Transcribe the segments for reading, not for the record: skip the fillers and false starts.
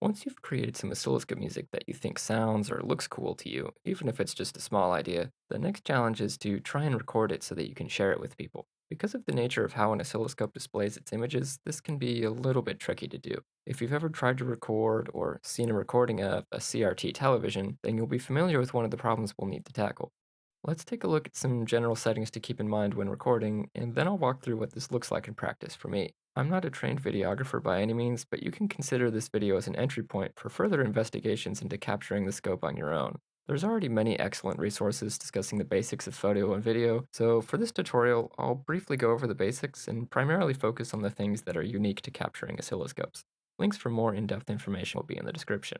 Once you've created some oscilloscope music that you think sounds or looks cool to you, even if it's just a small idea, the next challenge is to try and record it so that you can share it with people. Because of the nature of how an oscilloscope displays its images, this can be a little bit tricky to do. If you've ever tried to record or seen a recording of a CRT television, then you'll be familiar with one of the problems we'll need to tackle. Let's take a look at some general settings to keep in mind when recording, and then I'll walk through what this looks like in practice for me. I'm not a trained videographer by any means, but you can consider this video as an entry point for further investigations into capturing the scope on your own. There's already many excellent resources discussing the basics of photo and video, so for this tutorial, I'll briefly go over the basics and primarily focus on the things that are unique to capturing oscilloscopes. Links for more in-depth information will be in the description.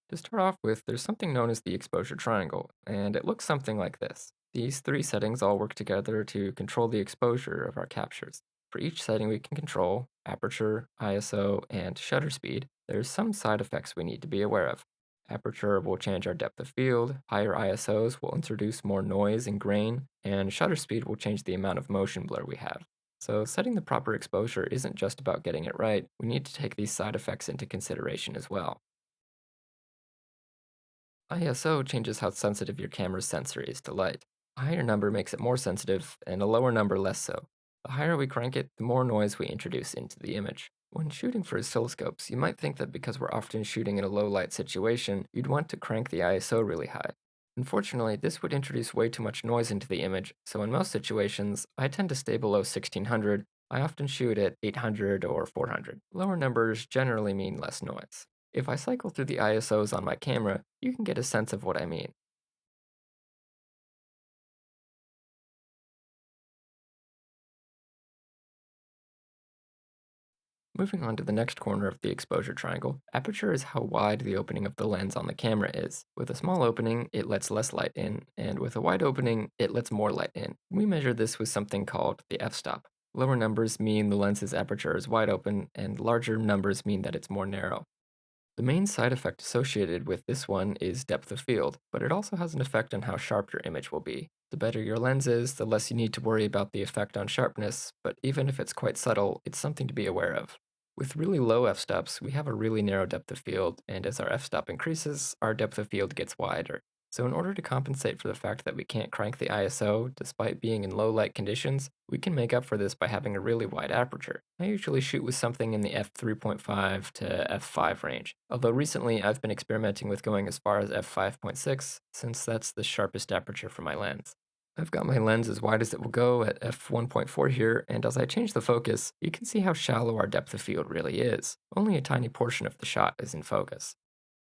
To start off with, there's something known as the exposure triangle, and it looks something like this. These three settings all work together to control the exposure of our captures. For each setting we can control, aperture, ISO, and shutter speed, there's some side effects we need to be aware of. Aperture will change our depth of field, higher ISOs will introduce more noise and grain, and shutter speed will change the amount of motion blur we have. So setting the proper exposure isn't just about getting it right, we need to take these side effects into consideration as well. ISO changes how sensitive your camera's sensor is to light. A higher number makes it more sensitive, and a lower number less so. The higher we crank it, the more noise we introduce into the image. When shooting for oscilloscopes, you might think that because we're often shooting in a low light situation, you'd want to crank the ISO really high. Unfortunately, this would introduce way too much noise into the image, so in most situations, I tend to stay below 1600. I often shoot at 800 or 400. Lower numbers generally mean less noise. If I cycle through the ISOs on my camera, you can get a sense of what I mean. Moving on to the next corner of the exposure triangle, aperture is how wide the opening of the lens on the camera is. With a small opening, it lets less light in, and with a wide opening, it lets more light in. We measure this with something called the f-stop. Lower numbers mean the lens's aperture is wide open, and larger numbers mean that it's more narrow. The main side effect associated with this one is depth of field, but it also has an effect on how sharp your image will be. The better your lens is, the less you need to worry about the effect on sharpness, but even if it's quite subtle, it's something to be aware of. With really low f-stops, we have a really narrow depth of field, and as our f-stop increases, our depth of field gets wider. So in order to compensate for the fact that we can't crank the ISO despite being in low light conditions, we can make up for this by having a really wide aperture. I usually shoot with something in the f3.5 to f5 range, although recently I've been experimenting with going as far as f5.6 since that's the sharpest aperture for my lens. I've got my lens as wide as it will go at f1.4 here, and as I change the focus, you can see how shallow our depth of field really is. Only a tiny portion of the shot is in focus.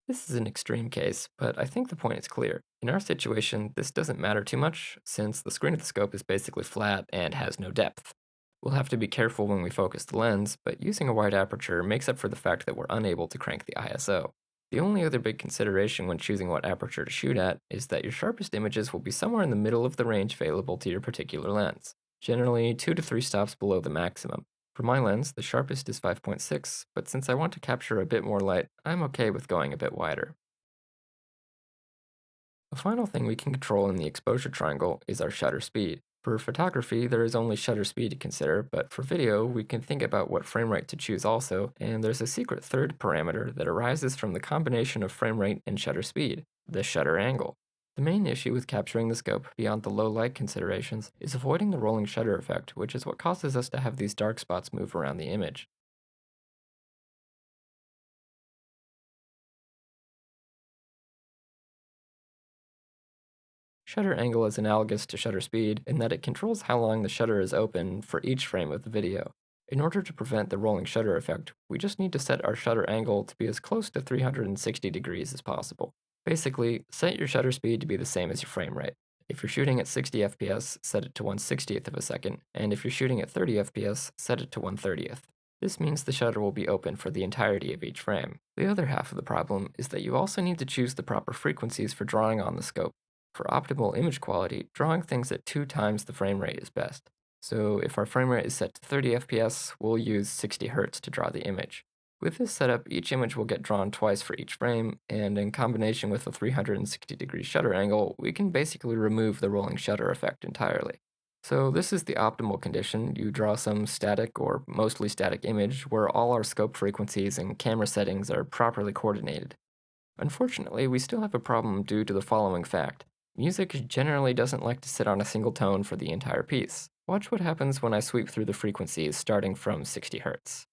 This is an extreme case, but I think the point is clear. In our situation, this doesn't matter too much, since the screen of the scope is basically flat and has no depth. We'll have to be careful when we focus the lens, but using a wide aperture makes up for the fact that we're unable to crank the ISO. The only other big consideration when choosing what aperture to shoot at is that your sharpest images will be somewhere in the middle of the range available to your particular lens, generally 2 to 3 stops below the maximum. For my lens, the sharpest is 5.6, but since I want to capture a bit more light, I'm okay with going a bit wider. The final thing we can control in the exposure triangle is our shutter speed. For photography, there is only shutter speed to consider, but for video, we can think about what frame rate to choose also, and there's a secret third parameter that arises from the combination of frame rate and shutter speed, the shutter angle. The main issue with capturing the scope beyond the low light considerations is avoiding the rolling shutter effect, which is what causes us to have these dark spots move around the image. Shutter angle is analogous to shutter speed in that it controls how long the shutter is open for each frame of the video. In order to prevent the rolling shutter effect, we just need to set our shutter angle to be as close to 360 degrees as possible. Basically, set your shutter speed to be the same as your frame rate. If you're shooting at 60 fps, set it to 1/60th of a second, and if you're shooting at 30 fps, set it to 1/30th. This means the shutter will be open for the entirety of each frame. The other half of the problem is that you also need to choose the proper frequencies for drawing on the scope. For optimal image quality, drawing things at 2 times the frame rate is best. So if our frame rate is set to 30 fps, we'll use 60 Hz to draw the image. With this setup, each image will get drawn twice for each frame, and in combination with a 360-degree shutter angle, we can basically remove the rolling shutter effect entirely. So this is the optimal condition. You draw some static or mostly static image where all our scope frequencies and camera settings are properly coordinated. Unfortunately, we still have a problem due to the following fact. Music generally doesn't like to sit on a single tone for the entire piece. Watch what happens when I sweep through the frequencies starting from 60 Hz.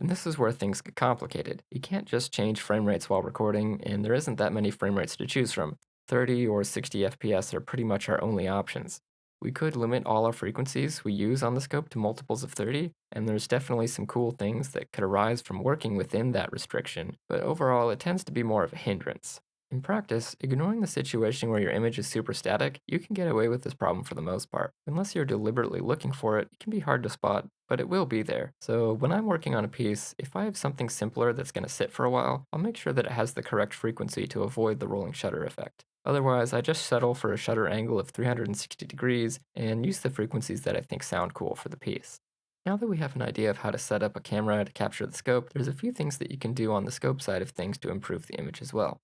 And this is where things get complicated. You can't just change frame rates while recording, and there isn't that many frame rates to choose from. 30 or 60 FPS are pretty much our only options. We could limit all our frequencies we use on the scope to multiples of 30, and there's definitely some cool things that could arise from working within that restriction, but overall it tends to be more of a hindrance. In practice, ignoring the situation where your image is super static, you can get away with this problem for the most part. Unless you're deliberately looking for it, it can be hard to spot, but it will be there. So when I'm working on a piece, if I have something simpler that's going to sit for a while, I'll make sure that it has the correct frequency to avoid the rolling shutter effect. Otherwise, I just settle for a shutter angle of 360 degrees and use the frequencies that I think sound cool for the piece. Now that we have an idea of how to set up a camera to capture the scope, there's a few things that you can do on the scope side of things to improve the image as well.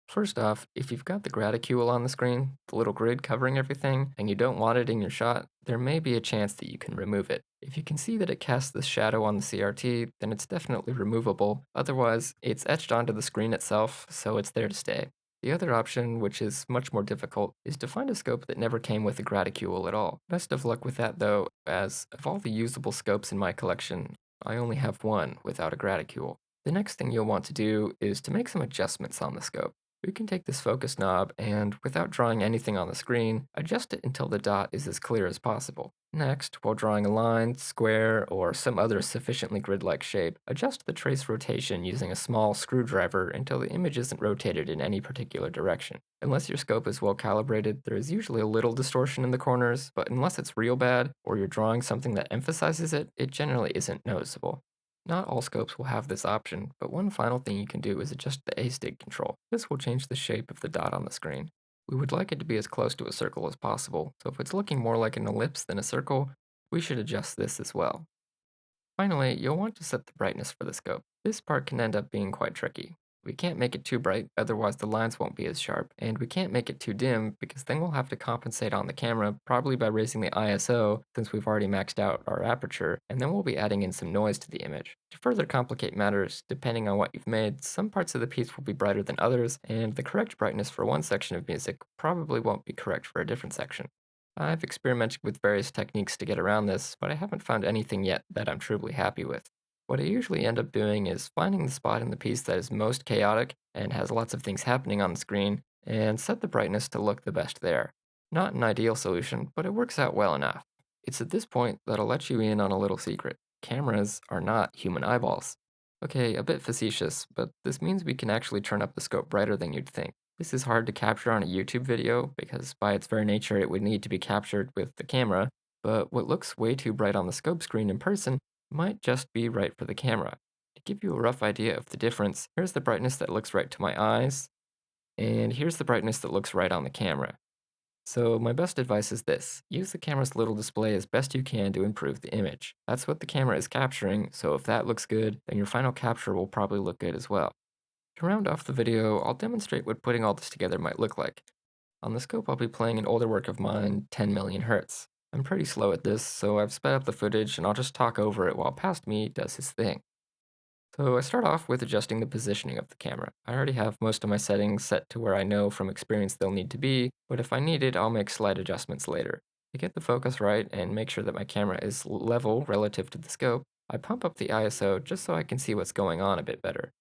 First off, if you've got the graticule on the screen, the little grid covering everything, and you don't want it in your shot, there may be a chance that you can remove it. If you can see that it casts this shadow on the CRT, then it's definitely removable. Otherwise, it's etched onto the screen itself, so it's there to stay. The other option, which is much more difficult, is to find a scope that never came with a graticule at all. Best of luck with that though, as of all the usable scopes in my collection, I only have one without a graticule. The next thing you'll want to do is to make some adjustments on the scope. We can take this focus knob and, without drawing anything on the screen, adjust it until the dot is as clear as possible. Next, while drawing a line, square, or some other sufficiently grid-like shape, adjust the trace rotation using a small screwdriver until the image isn't rotated in any particular direction. Unless your scope is well calibrated, there is usually a little distortion in the corners, but unless it's real bad, or you're drawing something that emphasizes it, it generally isn't noticeable. Not all scopes will have this option, but one final thing you can do is adjust the A-stick control. This will change the shape of the dot on the screen. We would like it to be as close to a circle as possible, so if it's looking more like an ellipse than a circle, we should adjust this as well. Finally, you'll want to set the brightness for the scope. This part can end up being quite tricky. We can't make it too bright, otherwise the lines won't be as sharp, and we can't make it too dim because then we'll have to compensate on the camera, probably by raising the ISO since we've already maxed out our aperture, and then we'll be adding in some noise to the image. To further complicate matters, depending on what you've made, some parts of the piece will be brighter than others, and the correct brightness for one section of music probably won't be correct for a different section. I've experimented with various techniques to get around this, but I haven't found anything yet that I'm truly happy with. What I usually end up doing is finding the spot in the piece that is most chaotic and has lots of things happening on the screen, and set the brightness to look the best there. Not an ideal solution, but it works out well enough. It's at this point that I'll let you in on a little secret. Cameras are not human eyeballs. Okay, a bit facetious, but this means we can actually turn up the scope brighter than you'd think. This is hard to capture on a YouTube video because by its very nature it would need to be captured with the camera, but what looks way too bright on the scope screen in person might just be right for the camera. To give you a rough idea of the difference, here's the brightness that looks right to my eyes, and here's the brightness that looks right on the camera. So my best advice is this: use the camera's little display as best you can to improve the image. That's what the camera is capturing, so if that looks good, then your final capture will probably look good as well. To round off the video, I'll demonstrate what putting all this together might look like. On the scope, I'll be playing an older work of mine, 10 million hertz. I'm pretty slow at this, so I've sped up the footage and I'll just talk over it while past me does his thing. So I start off with adjusting the positioning of the camera. I already have most of my settings set to where I know from experience they'll need to be, but if I need it, I'll make slight adjustments later. To get the focus right and make sure that my camera is level relative to the scope, I pump up the ISO just so I can see what's going on a bit better.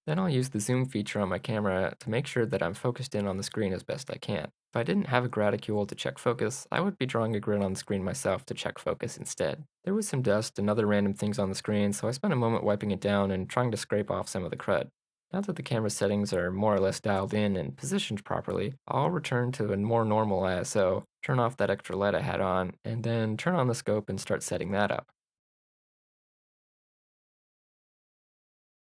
Then I'll use the zoom feature on my camera to make sure that I'm focused in on the screen as best I can. If I didn't have a graticule to check focus, I would be drawing a grid on the screen myself to check focus instead. There was some dust and other random things on the screen, so I spent a moment wiping it down and trying to scrape off some of the crud. Now that the camera settings are more or less dialed in and positioned properly, I'll return to a more normal ISO, turn off that extra light I had on, and then turn on the scope and start setting that up.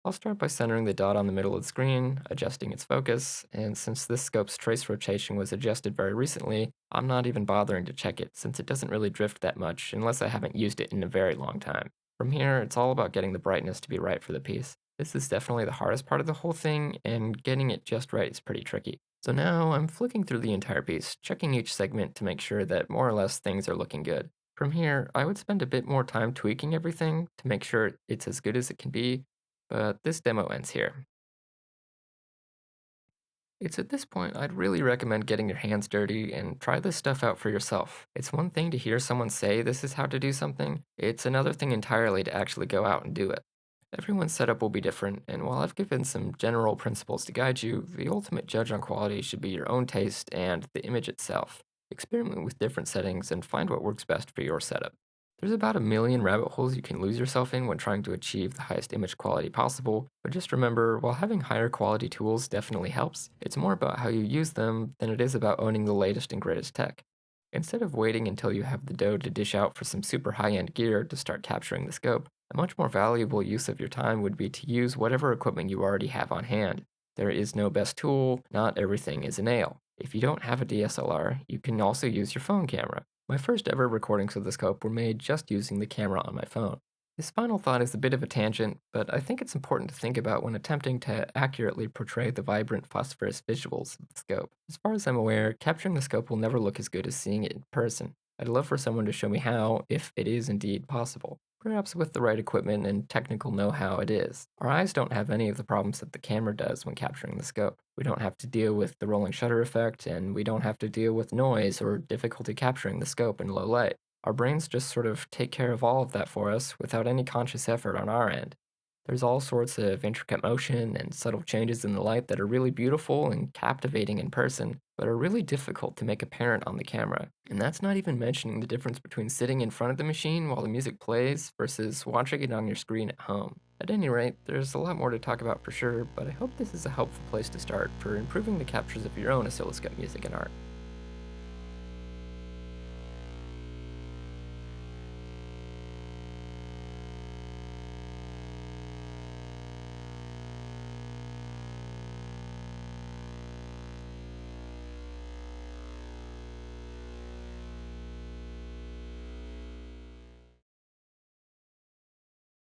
I'll start by centering the dot on the middle of the screen, adjusting its focus, and since this scope's trace rotation was adjusted very recently, I'm not even bothering to check it since it doesn't really drift that much unless I haven't used it in a very long time. From here, it's all about getting the brightness to be right for the piece. This is definitely the hardest part of the whole thing, and getting it just right is pretty tricky. So now I'm flicking through the entire piece, checking each segment to make sure that more or less things are looking good. From here, I would spend a bit more time tweaking everything to make sure it's as good as it can be, but this demo ends here. It's at this point I'd really recommend getting your hands dirty and try this stuff out for yourself. It's one thing to hear someone say this is how to do something, it's another thing entirely to actually go out and do it. Everyone's setup will be different, and while I've given some general principles to guide you, the ultimate judge on quality should be your own taste and the image itself. Experiment with different settings and find what works best for your setup. There's about a million rabbit holes you can lose yourself in when trying to achieve the highest image quality possible, but just remember, while having higher quality tools definitely helps, it's more about how you use them than it is about owning the latest and greatest tech. Instead of waiting until you have the dough to dish out for some super high end gear to start capturing the scope, a much more valuable use of your time would be to use whatever equipment you already have on hand. There is no best tool, not everything is a nail. If you don't have a DSLR, you can also use your phone camera. My first ever recordings of the scope were made just using the camera on my phone. This final thought is a bit of a tangent, but I think it's important to think about when attempting to accurately portray the vibrant phosphorus visuals of the scope. As far as I'm aware, capturing the scope will never look as good as seeing it in person. I'd love for someone to show me how, if it is indeed possible. Perhaps with the right equipment and technical know how it is. Our eyes don't have any of the problems that the camera does when capturing the scope. We don't have to deal with the rolling shutter effect, and we don't have to deal with noise or difficulty capturing the scope in low light. Our brains just sort of take care of all of that for us without any conscious effort on our end. There's all sorts of intricate motion and subtle changes in the light that are really beautiful and captivating in person, but are really difficult to make apparent on the camera. And that's not even mentioning the difference between sitting in front of the machine while the music plays versus watching it on your screen at home. At any rate, there's a lot more to talk about for sure, but I hope this is a helpful place to start for improving the captures of your own oscilloscope music and art.